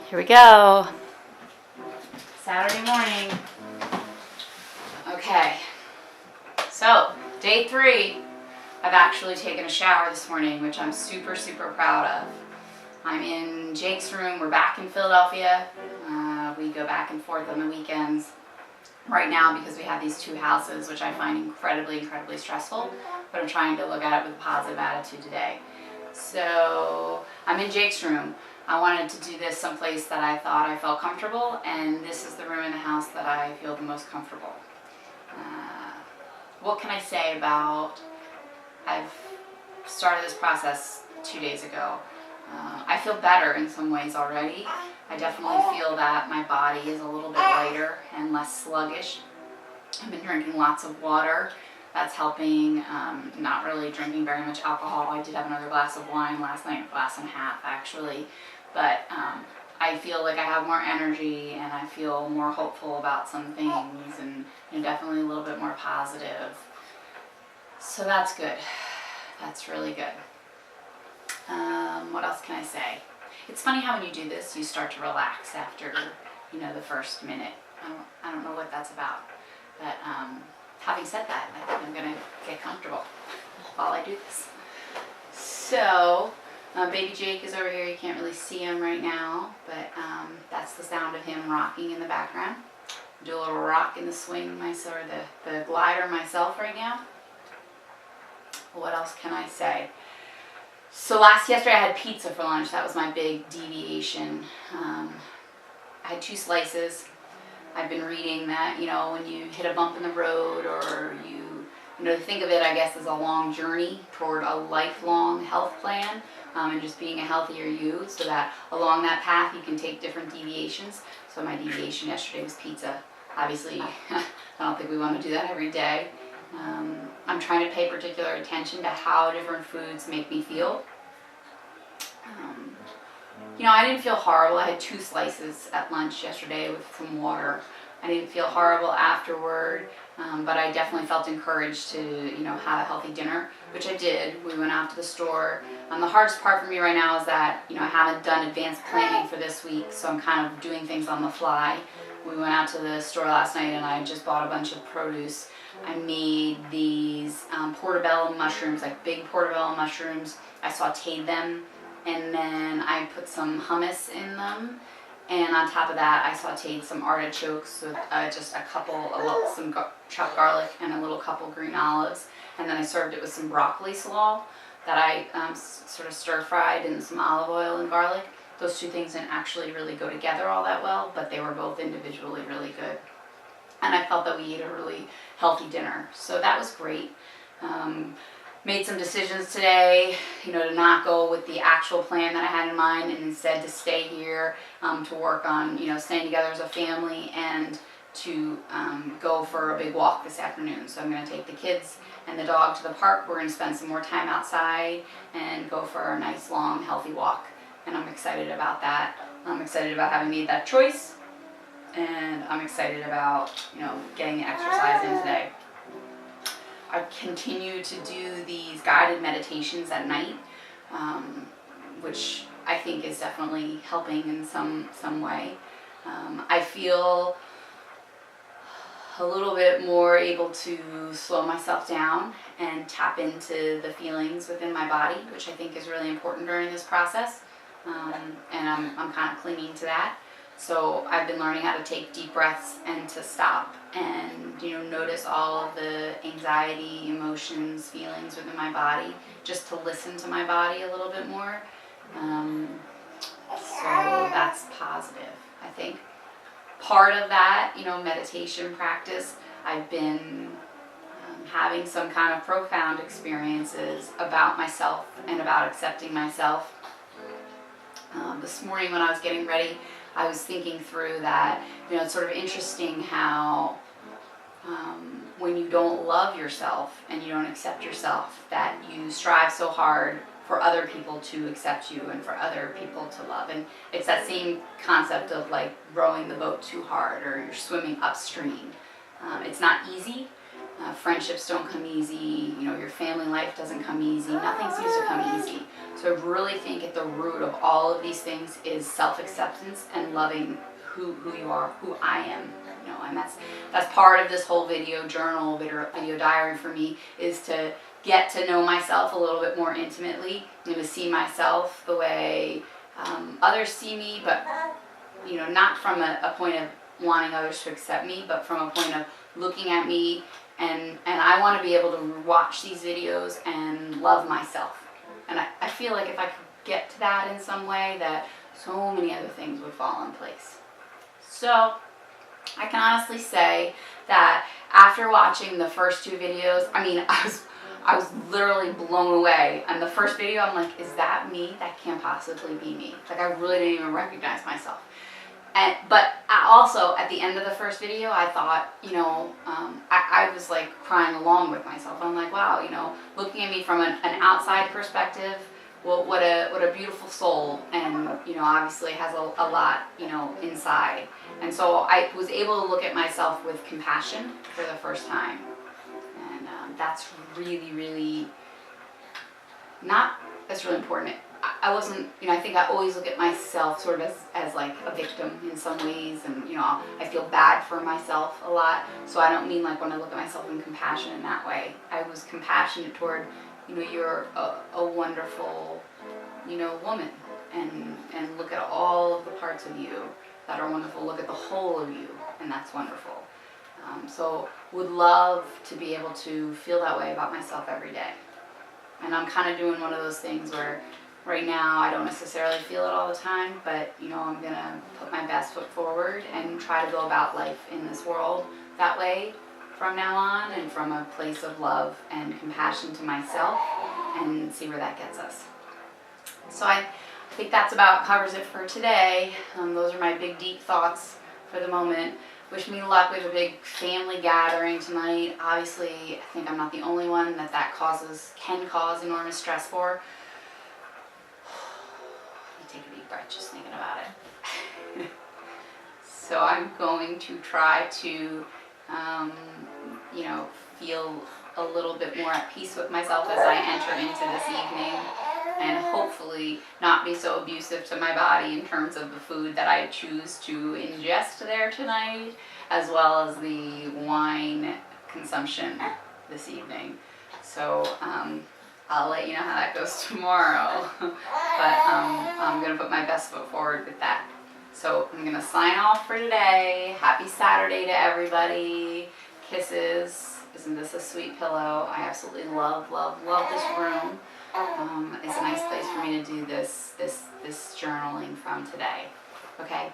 Here we go. Saturday morning. Okay, so day 3. I've actually taken a shower this morning, which I'm super proud of. I'm in Jake's room. We're back in Philadelphia. We go back and forth on the weekends right now because we have these 2 houses, which I find incredibly stressful, but I'm trying to look at it with a positive attitude today. So I'm in Jake's room. I wanted to do this someplace that I thought I felt comfortable, and this is the room in the house that I feel the most comfortable. What can I say about, I've started this process 2 days ago. I feel better in some ways already. I definitely feel that my body is a little bit lighter and less sluggish. I've been drinking lots of water. That's helping. Not really drinking very much alcohol. I did have another glass of wine last night, a glass and a half actually. But I feel like I have more energy and I feel more hopeful about some things, and definitely a little bit more positive. So that's good. That's really good. What else can I say? It's funny how when you do this, you start to relax after, the first minute. I don't know what that's about. But having said that, I think I'm going to get comfortable while I do this. So, baby Jake is over here. You can't really see him right now, but that's the sound of him rocking in the background. Do a little rock in the swing, the glider myself right now. What else can I say? So yesterday I had pizza for lunch. That was my big deviation. I had 2 slices. I've been reading that, when you hit a bump in the road, or think of it, I guess, as a long journey toward a lifelong health plan, and just being a healthier you, so that along that path you can take different deviations. So my deviation yesterday was pizza. Obviously, I don't think we want to do that every day. I'm trying to pay particular attention to how different foods make me feel. I didn't feel horrible. I had 2 slices at lunch yesterday with some water. I didn't feel horrible afterward, but I definitely felt encouraged to, have a healthy dinner, which I did. We went out to the store. The hardest part for me right now is that, I haven't done advanced planning for this week, so I'm kind of doing things on the fly. We went out to the store last night and I just bought a bunch of produce. I made these portobello mushrooms, like big portobello mushrooms. I sauteed them, and then I put some hummus in them. And on top of that, I sauteed some artichokes with just some chopped garlic and a little couple green olives. And then I served it with some broccoli slaw that I sort of stir-fried in some olive oil and garlic. Those 2 things didn't actually really go together all that well, but they were both individually really good. And I felt that we ate a really healthy dinner. So that was great. Made some decisions today, to not go with the actual plan that I had in mind, and instead to stay here to work on, staying together as a family, and to go for a big walk this afternoon. So I'm going to take the kids and the dog to the park. We're going to spend some more time outside and go for a nice, long, healthy walk. And I'm excited about that. I'm excited about having made that choice. And I'm excited about, getting the exercise in today. I continue to do these guided meditations at night, which I think is definitely helping in some way. I feel a little bit more able to slow myself down and tap into the feelings within my body, which I think is really important during this process. And I'm kind of clinging to that. So I've been learning how to take deep breaths and to stop and, notice all of the anxiety, emotions, feelings within my body, just to listen to my body a little bit more. So that's positive, I think. Part of that, meditation practice, I've been having some kind of profound experiences about myself and about accepting myself. This morning when I was getting ready, I was thinking through that, it's sort of interesting how when you don't love yourself and you don't accept yourself, that you strive so hard for other people to accept you and for other people to love. And it's that same concept of like rowing the boat too hard, or you're swimming upstream. It's not easy. Friendships don't come easy. You know, your family life doesn't come easy. Nothing seems to come easy. So I really think at the root of all of these things is self-acceptance and loving who you are, who I am. You know, and that's part of this whole video diary for me, is to get to know myself a little bit more intimately, and to see myself the way others see me, but you know, not from a point of wanting others to accept me, but from a point of looking at me, and I want to be able to watch these videos and love myself. And I feel like if I could get to that in some way, that so many other things would fall in place. So I can honestly say that after watching the first 2 videos, I mean, I was literally blown away. And the first video, I'm like, is that me? That can't possibly be me. Like, I really didn't even recognize myself. But I also, at the end of the first video, I thought, you know, I was like crying along with myself. I'm like, wow, you know, looking at me from an outside perspective, well, what a beautiful soul, and you know, obviously has a lot, you know, inside. And so I was able to look at myself with compassion for the first time, and that's really, really that's really important. I wasn't, you know, I think I always look at myself sort of as like a victim in some ways, and you know, I feel bad for myself a lot. So I don't mean like when I look at myself in compassion in that way. I was compassionate toward, you know, you're a wonderful, you know, woman, and look at all of the parts of you that are wonderful. Look at the whole of you, and that's wonderful. So would love to be able to feel that way about myself every day. And I'm kind of doing one of those things where right now I don't necessarily feel it all the time, but you know, I'm gonna put my best foot forward and try to go about life in this world that way from now on, and from a place of love and compassion to myself, and see where that gets us. So I think that's about covers it for today. Those are my big deep thoughts for the moment. Wish me luck. We have a big family gathering tonight. Obviously, I think I'm not the only one that can cause enormous stress for. Take a deep breath just thinking about it. So I'm going to try to, you know, feel a little bit more at peace with myself as I enter into this evening, and hopefully not be so abusive to my body in terms of the food that I choose to ingest there tonight, as well as the wine consumption this evening. So I'll let you know how that goes tomorrow, but I'm going to put my best foot forward with that. So I'm going to sign off for today. Happy Saturday to everybody. Kisses. Isn't this a sweet pillow? I absolutely love, love, love this room. It's a nice place for me to do this journaling from today. Okay?